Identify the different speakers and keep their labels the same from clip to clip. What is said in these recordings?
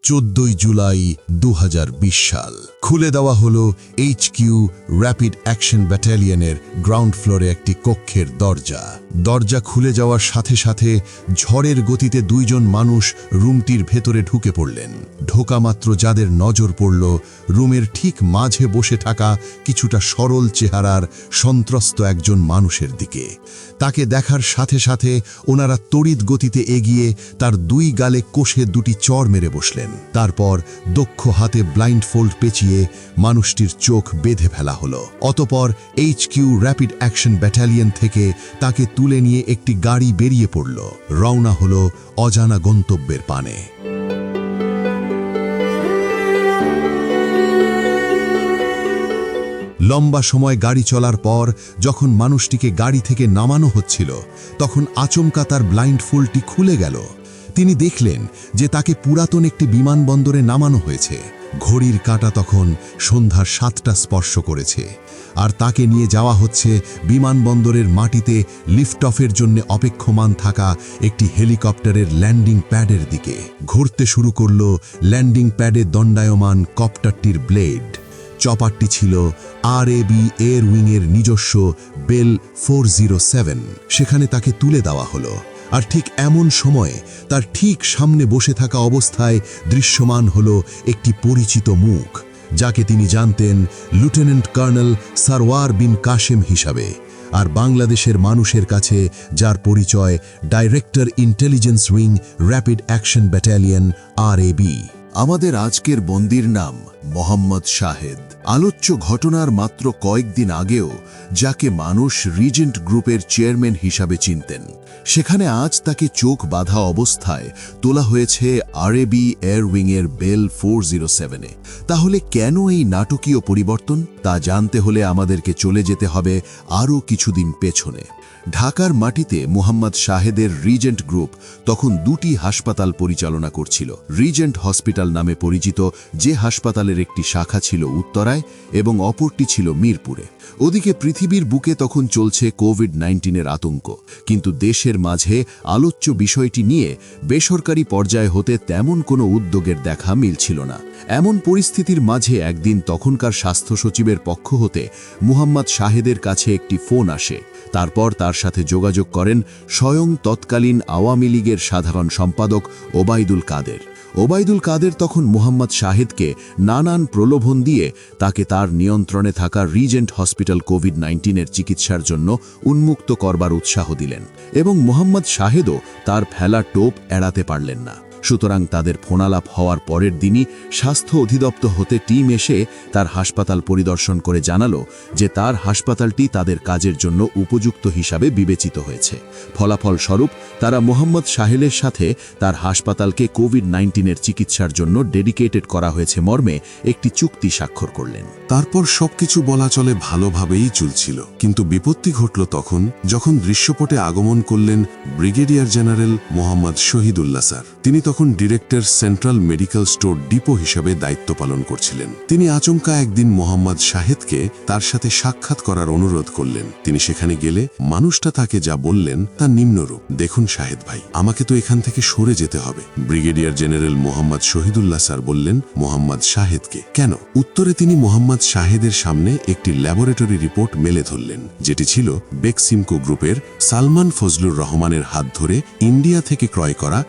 Speaker 1: 14 জুলাই 2020 সাল খুলে দেওয়া হলো HQ র্যাপিড অ্যাকশন ব্যাটালিয়নের গ্রাউন্ড ফ্লোরে একটি কক্ষের দরজা খুলে যাওয়ার সাথে সাথে ঝড়ের গতিতে দুইজন মানুষ রুমটির ভেতরে ঢুকে পড়লেন। ঢোকা মাত্র যাদের নজর পড়ল রুমের ঠিক মাঝে বসে থাকা কিছুটা সরল চেহারার সন্ত্রস্ত একজন মানুষের দিকে। তাকে দেখার সাথে সাথে ওনারা তড়িৎ গতিতে এগিয়ে তার দুই গালে কষে দুটি চড় মেরে বসলেন। তারপর দক্ষ হাতে ব্লাইন্ড ফোল্ড পেঁচিয়ে মানুষটির চোখ বেঁধে ফেলা হলো। অতপর HQ র্যাপিড অ্যাকশন ব্যাটালিয়ন থেকে তাকে তুলে নিয়ে একটি গাড়ি বেরিয়ে পড়ল, রওনা হলো অজানা গন্তব্যের পানে। লম্বা সময় গাড়ি চলার পর যখন মানুষটিকে গাড়ি থেকে নামানো হচ্ছিল তখন আচমকা তার ব্লাইন্ড ফোল্ডটি খুলে গেল। তিনি দেখলেন যে তাকে পুরাতন একটি বিমানবন্দরে নামানো হয়েছে। ঘড়ির কাঁটা তখন সন্ধ্যার 7টা স্পর্শ করেছে আর তাকে নিয়ে যাওয়া হচ্ছে বিমানবন্দরের মাটিতে লিফট অফের জন্য অপেক্ষমান থাকা একটি হেলিকপ্টারের ল্যান্ডিং প্যাডের দিকে। ঘুরতে শুরু করল ল্যান্ডিং প্যাডে দণ্ডায়মান কপ্টারটির ব্লেড। চপারটি ছিল RAB এয়ার উইংয়ের নিজস্ব বেল 407। সেখানে তাকে তুলে দেওয়া হলো। আর ঠিক এমন সময়ে তার ঠিক সামনে বসে থাকা অবস্থায় দৃশ্যমান হলো একটি পরিচিত মুখ, যাকে তিনি জানতেন লেফটেন্যান্ট কর্নেল সারওয়ার বিন কাশেম হিসাবে, আর বাংলাদেশের মানুষের কাছে যার পরিচয় director intelligence wing rapid action battalion RAB।
Speaker 2: আমাদের আজকের বন্দির নাম মোহাম্মদ শাহেদ। আলোচ্য ঘটনার মাত্র কয়েকদিন আগেও যাকে মানুষ রিজেন্ট গ্রুপের চেয়ারম্যান হিসাবে চিনতেন, সেখানে আজ তাকে চোখ বাঁধা অবস্থায় তোলা হয়েছে RAB এয়ার উইংয়ের বেল 407-এ। তাহলে কেন এই নাটকীয় পরিবর্তন, তা জানতে হলে আমাদেরকে চলে যেতে হবে আরও কিছুদিন পেছনে। ঢাকার মাটিতে মোহাম্মদ শাহেদের রিজেন্ট গ্রুপ তখন দুটি হাসপাতাল পরিচালনা করছিল। রিজেন্ট হসপিটাল নামে পরিচিত যে হাসপাতালের একটি শাখা ছিল উত্তরায় এবং অপরটি ছিল মিরপুরে। ওদিকে পৃথিবীর বুকে তখন চলছে কোভিড-19-এর আতঙ্ক, কিন্তু দেশের মাঝে আলোচ্য বিষয়টি নিয়ে বেসরকারি পর্যায়ে হতে তেমন কোনো উদ্যোগের দেখা মিলছিল না। এমন পরিস্থিতির মাঝে একদিন তখনকার স্বাস্থ্য সচিবের পক্ষ হতে মোহাম্মদ শাহেদের কাছে একটি ফোন আসে। তারপর তার সাথে যোগাযোগ করেন স্বয়ং তৎকালীন আওয়ামী লীগের সাধারণ সম্পাদক ওবায়দুল কাদের। ওবায়দুল কাদের তখন মোহাম্মদ শাহেদকে নানান প্রলোভন দিয়ে তাকে তার নিয়ন্ত্রণে থাকা রিজেন্ট হসপিটাল কোভিড-19-এর চিকিৎসার জন্য উন্মুক্ত করবার উৎসাহ দিলেন এবং মোহাম্মদ শাহেদও তার ফেলা টোপ এড়াতে পারলেন না। সুতরাং তাদের ফোনালাপ হওয়ার পরের দিনই স্বাস্থ্য অধিদপ্তর হতে টিম এসে তার হাসপাতাল পরিদর্শন করে জানালো যে তার হাসপাতালটি তাদের কাজের জন্য উপযুক্ত হিসাবে বিবেচিত হয়েছে। ফলাফল স্বরূপ তারা মোহাম্মদ শাহেদের সাথে তার হাসপাতালকে কোভিড-19-এর চিকিৎসার জন্য ডেডিকেটেড করা হয়েছে মর্মে একটি চুক্তি স্বাক্ষর করলেন।
Speaker 3: তারপর সবকিছু বলা চলে ভালোভাবেই চলছিল, কিন্তু বিপত্তি ঘটল তখন যখন দৃশ্যপটে আগমন করলেন brigadier general Mohammad Shahidullah sir. তিনি তখন director central medical store depot হিসেবে দায়িত্ব পালন করছিলেন। তিনি আচমকা একদিন মোহাম্মদ শাহেদকে তার সাথে সাক্ষাৎ করার অনুরোধ করলেন। তিনি সেখানে গেলে মানুষটা তাকে যা বললেন তা নিম্নরূপ: দেখুন শাহেদ ভাই, আমাকে তো এখান থেকে সরে যেতে হবে। Brigadier general Mohammad Shahidullah sir বললেন, মোহাম্মদ শাহেদকে কেন? উত্তরে তিনি মোহাম্মদ শাহেদের সামনে একটি ল্যাবরেটরি রিপোর্ট মেলে ধরলেন, যেটি ছিল বেক্সিমকো গ্রুপের সালমান ফজলুর রহমানের হাত ধরে ইন্ডিয়া থেকে ক্রয় করা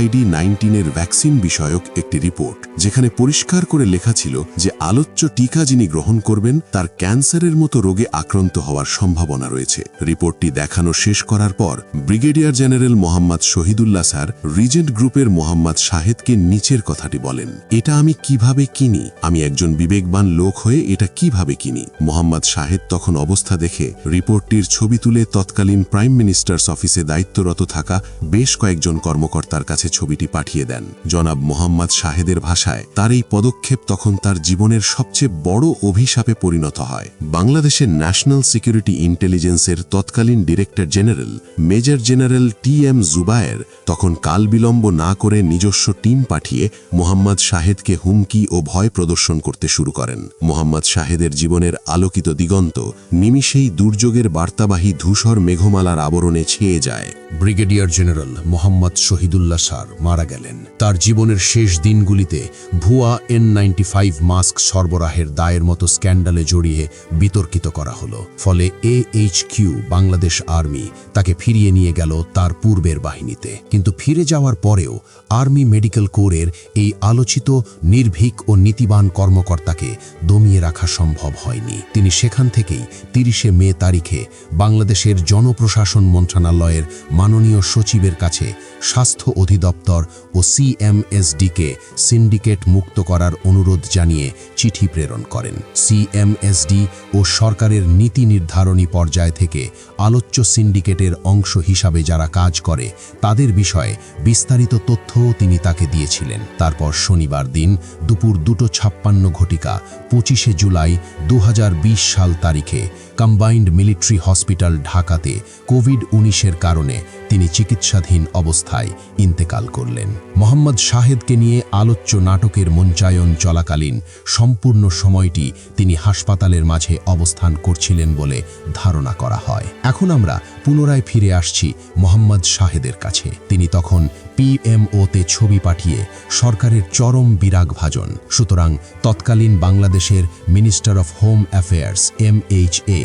Speaker 3: COVID-19-এর ভ্যাকসিন বিষয়ক একটি রিপোর্ট, যেখানে পরিষ্কার করে লেখা ছিল যে আলোচ্য টিকা যিনি গ্রহণ করবেন তার ক্যান্সারের মতো রোগে আক্রান্ত হওয়ার সম্ভাবনা রয়েছে। রিপোর্টটি দেখানো শেষ করার পর brigadier general Mohammad Shahidullah sir Regent গ্রুপের মোহাম্মদ শাহেদকে নিচের কথাটি বলেন, এটা আমি কিভাবে কিনি? আমি একজন বিবেকবান লোক হয়ে এটা কিভাবে কিনি? মোহাম্মদ শাহেদ তখন অবস্থা দেখে রিপোর্টটির ছবি তুলে তৎকালীন প্রাইম মিনিস্টার্স অফিসে দায়িত্বরত থাকা বেশ কয়েকজন কর্মকর্তার কাছে ছবিটি পাঠিয়ে দেন। জনাব মোহাম্মদ শাহেদের ভাষায় তার এই পদক্ষেপ তখন তার জীবনের সবচেয়ে বড় অভিশাপে পরিণত হয়। বাংলাদেশের ন্যাশনাল সিকিউরিটি ইন্টেলিজেন্সের তৎকালীন director general major general TM Zubayer তখন কাল বিলম্ব না করে নিজস্ব টিম পাঠিয়ে মোহাম্মদ শাহেদকে হুমকি ও ভয় প্রদর্শন করতে শুরু করেন। মোহাম্মদ শাহেদের জীবনের আলোকিত দিগন্ত নিমিষেই দুর্যোগের বার্তাবাহী ধূসর মেঘমালার আবরণে ছেয়ে যায়।
Speaker 1: Brigadier general Mohammad Shahidullah sir মারা গেলেন। তার জীবনের শেষ দিনগুলিতে ভুয়া N95 মাস্ক সরবরাহের দায়ের মতো স্ক্যান্ডালে জড়িয়ে বিতর্কিত করা হলো। ফলে AHQ বাংলাদেশ আর্মি তাকে ফিরিয়ে নিয়ে গেল তার পূর্বের বাহিনীতে। কিন্তু ফিরে যাওয়ার পরেও আর্মি মেডিকেল কোরের এই আলোচিত নির্ভীক ও নীতিবান কর্মকর্তাকে দমিয়ে রাখা সম্ভব হয়নি। তিনি সেখান থেকেই 30 মে তারিখে বাংলাদেশের জনপ্রশাসন মন্ত্রণালয়ের মাননীয় সচিবের কাছে স্বাস্থ্য অধিদপ্তর ও CMSD-কে সিন্ডিকেট মুক্ত করার অনুরোধ জানিয়ে চিঠি প্রেরণ করেন। CMSD ও সরকারের নীতি নির্ধারণী পর্যায় থেকে আলোচ্য সিন্ডিকেটের অংশ হিসাবে যারা কাজ করে তাদের বিষয়ে বিস্তারিত তথ্যও তিনি তাকে দিয়েছিলেন। তারপর শনিবার দিন দুপুর 2:56 ঘটিকা 25 জুলাই 2020 সাল তারিখে কম্বাইন্ড মিলিটারি হসপিটাল ঢাকাতে কোভিড-19-এর কারণে তিনি চিকিৎসাধীন অবস্থায় ইন্তেকাল করলেন। মোহাম্মদ শাহেদকে নিয়ে আলোচ্য নাটকের মঞ্চায়ন চলাকালীন সম্পূর্ণ সময়টি তিনি হাসপাতালের মাঝে অবস্থান করছিলেন বলে ধারণা করা হয়। এখন আমরা পুনরায় ফিরে আসছি মোহাম্মদ শাহেদের কাছে। তিনি তখন PMO-তে ছবি পাঠিয়ে সরকারের চরম বিরাগভাজন। সুতরাং তৎকালীন বাংলাদেশের minister of home affairs MHA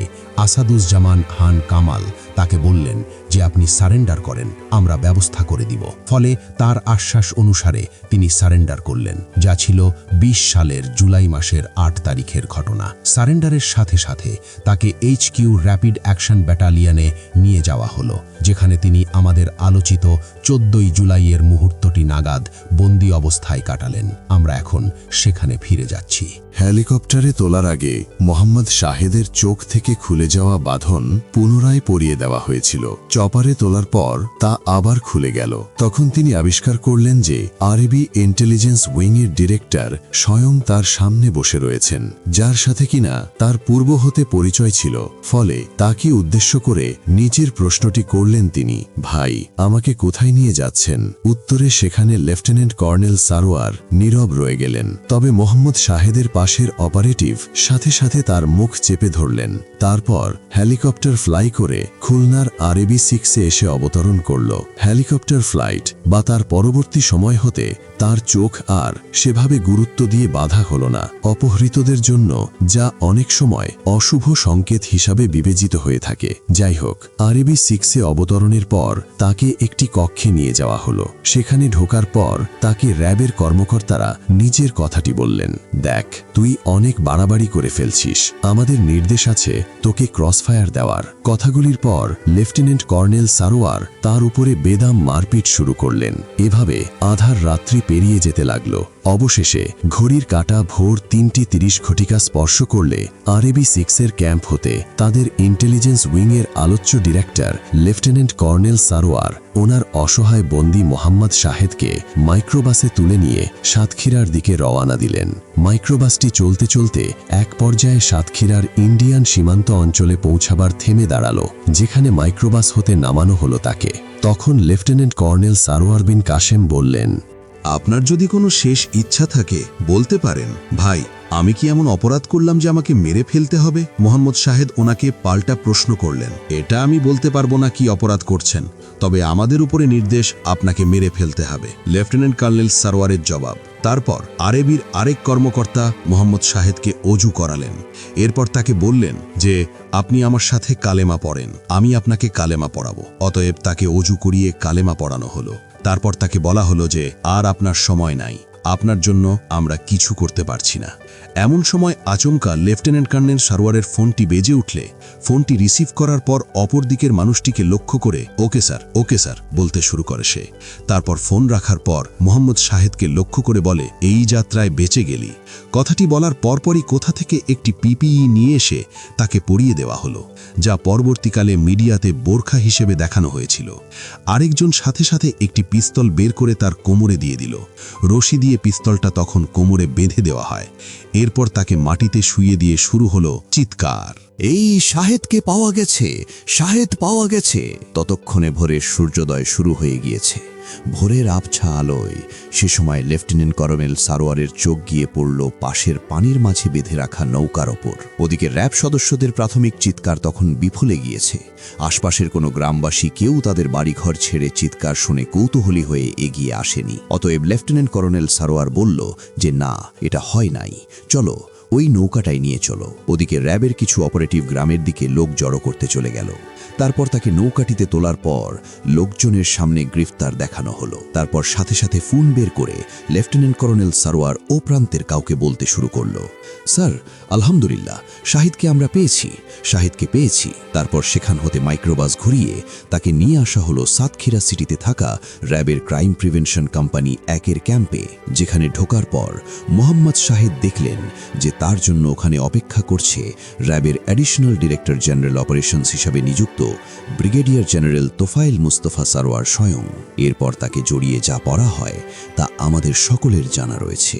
Speaker 1: Asaduzzaman Khan Kamal তাকে বললেন যে আপনি সারেন্ডার করেন, আমরা ব্যবস্থা করে দিব। ফলে তার আশ্বাস অনুসারে তিনি সারেন্ডার করলেন, যা ছিল 20 সালের জুলাই মাসের 8 তারিখের ঘটনা। সারেন্ডারের সাথে সাথে তাকে HQ র্যাপিড অ্যাকশন ব্যাটালিয়নে নিয়ে যাওয়া হলো, যেখানে তিনি আমাদের আলোচিত 14 জুলাইয়ের মুহূর্তটি নাগাদ বন্দি অবস্থায় কাটালেন। আমরা এখন সেখানে ফিরে যাচ্ছি।
Speaker 2: হেলিকপ্টারে তোলার আগে মোহাম্মদ শাহেদের চোখ থেকে খুলে যাওয়া বাঁধন পুনরায় পরিয়ে দেওয়া হয়েছিল। চপারে তোলার পর তা আবার খুলে গেল। তখন তিনি আবিষ্কার করলেন যে আরবি ইন্টেলিজেন্স উইংয়ের ডিরেক্টর স্বয়ং তার সামনে বসে রয়েছেন, যার সাথে কিনা তার পূর্ব হতে পরিচয় ছিল। ফলে তাকে উদ্দেশ্য করে নিচের প্রশ্নটি করলেন তিনি, ভাই আমাকে কোথায় নিয়ে যাচ্ছেন? উত্তরে সেখানে লেফটেন্যান্ট কর্নেল সারোয়ার নীরব রয়ে গেলেন। তবে মোহাম্মদ শাহেদের পাশের অপারেটিভ সাথে সাথে তার মুখ চেপে ধরলেন। তারপর হেলিকপ্টার ফ্লাই করে খুলনার RAB 6-এ এসে অবতরণ করল। হেলিকপ্টার ফ্লাইট বা তার পরবর্তী সময় হতে তার চোখ আর সেভাবে গুরুত্ব দিয়ে বাধা হল না অপহৃতদের জন্য, যা অনেক সময় অশুভ সংকেত হিসাবে বিবেচিত হয়ে থাকে। যাই হোক, RAB 6-এ অবতরণের পর তাকে একটি কক্ষে নিয়ে যাওয়া হলো। সেখানে ঢোকার পর তাকে র্যাবের কর্মকর্তারা নিজের কথাটি বললেন, দেখ তুই অনেক বাড়াবাড়ি করে ফেলছিস, আমাদের নির্দেশ আছে তোকে ক্রসফায়ার দেওয়ার। কথাগুলির পর লেফটেন্যান্ট কর্নেল সারোয়ার তার উপরে বেদম মারপিট শুরু করলেন। এভাবে আধার রাত্রি পেরিয়ে যেতে লাগলো। অবশেষে ঘড়ির কাঁটা ভোর 3:30 ঘটিকা স্পর্শ করলে RAB 6-এর ক্যাম্প হতে তাদের ইন্টেলিজেন্স উইংয়ের আলোচ্য ডিরেক্টর লেফটেন্যান্ট কর্নেল সারোয়ার ওনার অসহায় বন্দী মোহাম্মদ শাহেদকে মাইক্রোবাসে তুলে নিয়ে সাতক্ষীরার দিকে রওয়ানা দিলেন। মাইক্রোবাসটি চলতে চলতে এক পর্যায়ে সাতক্ষীরার ইন্ডিয়ান সীমান্ত অঞ্চলে পৌঁছাবার থেমে দাঁড়ালো, যেখানে মাইক্রোবাস হতে নামানো হলো তাকে। তখন লেফটেন্যান্ট কর্নেল সারোয়ার বিন কাশেম বললেন,
Speaker 4: আপনার যদি কোনো শেষ ইচ্ছা থাকে বলতে পারেন। ভাই, আমি কি এমন অপরাধ করলাম যে আমাকে মেরে ফেলতে হবে? মোহাম্মদ শাহেদ ওনাকে পাল্টা প্রশ্ন করলেন। এটা আমি বলতে পারবো না কি অপরাধ করছেন, তবে আমাদের উপরে নির্দেশ আপনাকে মেরে ফেলতে হবে, লেফটেন্যান্ট কর্নেল সারোয়ারের জবাব। তারপর আরবির আরেক কর্মকর্তা মোহাম্মদ শাহেদকে অজু করালেন। এরপর তাকে বললেন যে আপনি আমার সাথে কালেমা পড়েন, আমি আপনাকে কালেমা পড়াবো। অতএব তাকে অজু করিয়ে কালেমা পড়ানো হলো। তারপর তাকে বলা হলো যে আর আপনার সময় নাই, আপনার জন্য আমরা কিছু করতে পারছি না। এমন সময় আচমকা লেফটেন্যান্ট কর্নেল সারোয়ারের ফোনটি বেজে উঠলে ফোনটি রিসিভ করার পর অপর দিকের মানুষটিকে লক্ষ্য করে ওকে স্যার বলতে শুরু করে সে। তারপর ফোন রাখার পর মোহাম্মদ শাহেদকে লক্ষ্য করে বলে, এই যাত্রায় বেঁচে গেলি। কথাটি বলার পরপরই কোথা থেকে একটি PPE নিয়ে এসে তাকে পরিয়ে দেওয়া হলো, যা পরবর্তীকালে মিডিয়াতে বোরখা হিসেবে দেখানো হয়েছিল। আরেকজন সাথে সাথে একটি পিস্তল বের করে তার কোমরে দিয়ে দিল। রশি দিয়ে পিস্তলটা তখন কোমরে বেঁধে দেওয়া হয়। এরপর তাকে মাটিতে শুইয়ে দিয়ে শুরু হলো চিৎকার,
Speaker 5: এই শাহেদকে পাওয়া গেছে, শাহেদ পাওয়া গেছে। ততক্ষণে ভোরের সূর্যোদয় শুরু হয়ে গিয়েছে। ভোরের আবছা আলোয় সে সময় লেফটেন্যান্ট কর্নেল সারোয়ারের চোখ গিয়ে পড়ল পাশের পানির মাঝে বেঁধে রাখা নৌকার ওপর। ওদিকে র্যাব সদস্যদের প্রাথমিক চিৎকার তখন বিফলে গিয়েছে। আশপাশের কোনো গ্রামবাসী কেউ তাদের বাড়িঘর ছেড়ে চিৎকার শুনে কৌতূহলী হয়ে এগিয়ে আসেনি। অতএব লেফটেন্যান্ট কর্নেল সারোয়ার বলল যে না, এটা হয় নাই, চলো ওই নৌকাটাই নিয়ে চলো। ওদিকে র্যাবের কিছু অপারেটিভ গ্রামের দিকে লোক জড়ো করতে চলে গেল। তারপর তাকে নৌকাটিতে তোলার পর লোকজনের সামনে গ্রেফতার দেখানো হলো। তারপর সাথে সাথে ফোন বের করে লেফটেন্যান্ট কর্নেল সারোয়ার ও প্রান্তের কাউকে বলতে শুরু করলো, স্যার আলহামদুলিল্লাহ, শাহিদকে আমরা পেয়েছি। তারপর সেখান হতে মাইক্রোবাস ঘুরিয়ে তাকে নিয়ে আসা হলো সাতক্ষীরা সিটিতে থাকা র্যাবের ক্রাইম প্রিভেনশন কোম্পানি 1-এর ক্যাম্পে, যেখানে ঢোকার পর মোহাম্মদ শাহিদ দেখলেন যে তার জন্য ওখানে অপেক্ষা করছে র্যাবের অ্যাডিশনাল ডিরেক্টর জেনারেল অপারেশনস হিসাবে নিযুক্ত ব্রিগেডিয়ার জেনারেল তোফায়েল মুস্তফা সারোয়ার স্বয়ং। এরপর তাকে জড়িয়ে যা পড়া হয় তা আমাদের সকলের জানা রয়েছে।